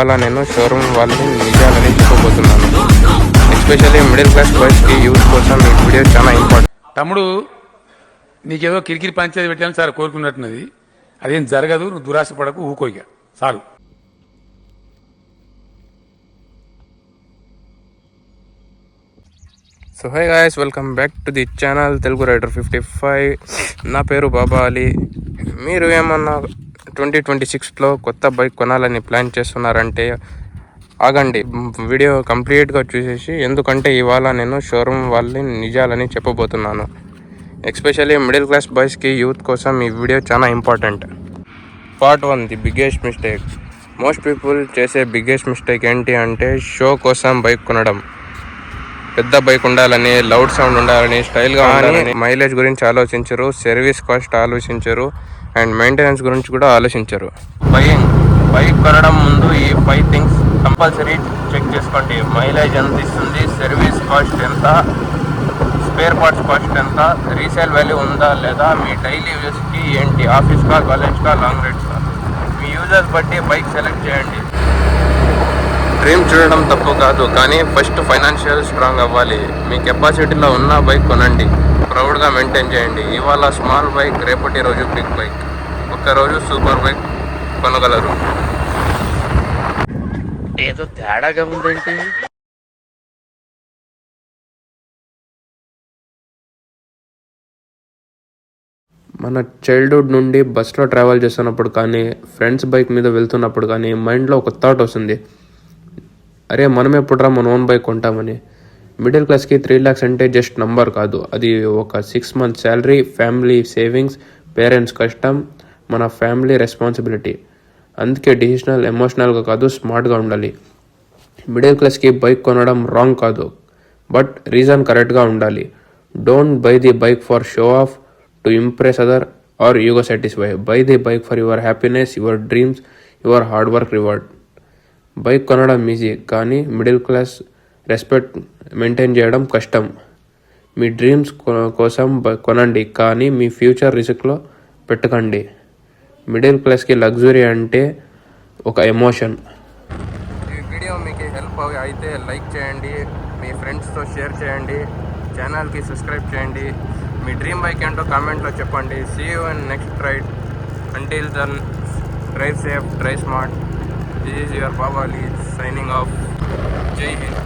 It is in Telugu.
అలా నేను షోరూమ్ వాళ్ళని నిజాలని చెప్పబోతున్నాను. ఎస్పెషల్లీ మిడిల్ క్లాస్ బాయ్స్కి యూత్ కోసం ఈ వీడియో చాలా ఇంపార్టెంట్. తమ్ముడు, నీకేదో కిరికిరి పంచాయతీ పెట్టాలని సార్ కోరుకున్నట్టున్నది. అదేం జరగదు, నువ్వు దురాశ పడకు, ఊకోయిక చాలు. So hi guys, welcome back to the channel Telugu rider 55. నా పేరు బాబా అలీ. మీరు ఏమన్నా 2026లో కొత్త బైక్ కొనాలని ప్లాన్ చేస్తున్నారంటే ఆగండి, వీడియో కంప్లీట్గా చూసేసి, ఎందుకంటే ఇవాళ నేను షోరూమ్ వాళ్ళని నిజాలని చెప్పబోతున్నాను. ఎస్పెషల్లీ మిడిల్ క్లాస్ బాయ్స్కి యూత్ కోసం ఈ వీడియో చాలా important. Part 1, the biggest mistake. Most people చేసే బిగ్గెస్ట్ మిస్టేక్ ఏంటి అంటే షో కోసం బైక్ కొనడం. పెద్ద బైక్ ఉండాలని, లౌడ్ సౌండ్ ఉండాలని, స్టైల్గా ఉండాలని మైలేజ్ గురించి ఆలోచించరు, సర్వీస్ కాస్ట్ ఆలోచించరు, అండ్ మెయింటెనెన్స్ గురించి కూడా ఆలోచించరు. బైక్ కొనడం ముందు ఈ 5 థింగ్స్ కంపల్సరీ చెక్ చేసుకోండి. మైలేజ్ ఎంత ఇస్తుంది, సర్వీస్ కాస్ట్ ఎంత, స్పేర్ పార్ట్స్ కాస్ట్ ఎంత, రీసేల్ వాల్యూ ఉందా లేదా, మీ డైలీ యూజెస్కి ఏంటి, ఆఫీస్కా, కాలేజ్కా, లాంగ్ రైడ్స్కా, మీ యూజర్స్ బట్టి బైక్ సెలెక్ట్ చేయండి. డ్రీమ్ చూడడం తప్పు కాదు, కానీ ఫస్ట్ ఫైనాన్షియల్ స్ట్రాంగ్ అవ్వాలి. మీ కెపాసిటీలో ఉన్న బైక్ కొనండి, ప్రౌడ్గా మెయింటైన్ చేయండి. ఇవాళ స్మాల్ బైక్, రేపటి రోజు బిగ్ బైక్, ఒక్కరోజు సూపర్ బైక్ కొనగలరు. ఏదో తేడాగా ఉందేంటి? మన చైల్డ్హుడ్ నుండి బస్లో ట్రావెల్ చేస్తున్నప్పుడు కానీ, ఫ్రెండ్స్ బైక్ మీద వెళ్తున్నప్పుడు కానీ మైండ్లో ఒక థాట్ వస్తుంది, అరే మనం ఎప్పుడురా మన ఓన్ బైక్ కొంటామని. మిడిల్ క్లాస్కి 3 lakhs అంటే జస్ట్ నంబర్ కాదు, అది ఒక 6 months salary, family savings, parents కష్టం, మన ఫ్యామిలీ రెస్పాన్సిబిలిటీ. అందుకే డిసిషనల్ ఎమోషనల్గా కాదు, స్మార్ట్గా ఉండాలి. మిడిల్ క్లాస్కి బైక్ కొనడం రాంగ్ కాదు, బట్ రీజన్ కరెక్ట్గా ఉండాలి. Don't buy the bike for show off, to impress other or ego satisfy. Buy the bike for your happiness, your dreams, your hard work reward. Bike కొనడం ఈజీ, కానీ మిడిల్ క్లాస్ రెస్పెక్ట్ మెయింటైన్ చేయడం కష్టం. మీ డ్రీమ్స్ కోసం కొనండి, కానీ మీ ఫ్యూచర్ రిస్క్లో పెట్టకండి. మిడిల్ క్లాస్కి లగ్జరీ అంటే ఒక ఎమోషన్. ఈ వీడియో మీకు హెల్ప్ అయితే లైక్ చేయండి, మీ ఫ్రెండ్స్తో షేర్ చేయండి, ఛానల్కి సబ్స్క్రైబ్ చేయండి. మీ డ్రీమ్ బైక్ ఏంటో కామెంట్లో చెప్పండి. See you in next ride. Until then, drive safe, drive smart. This is your Baba Ali signing off. Jai Hind.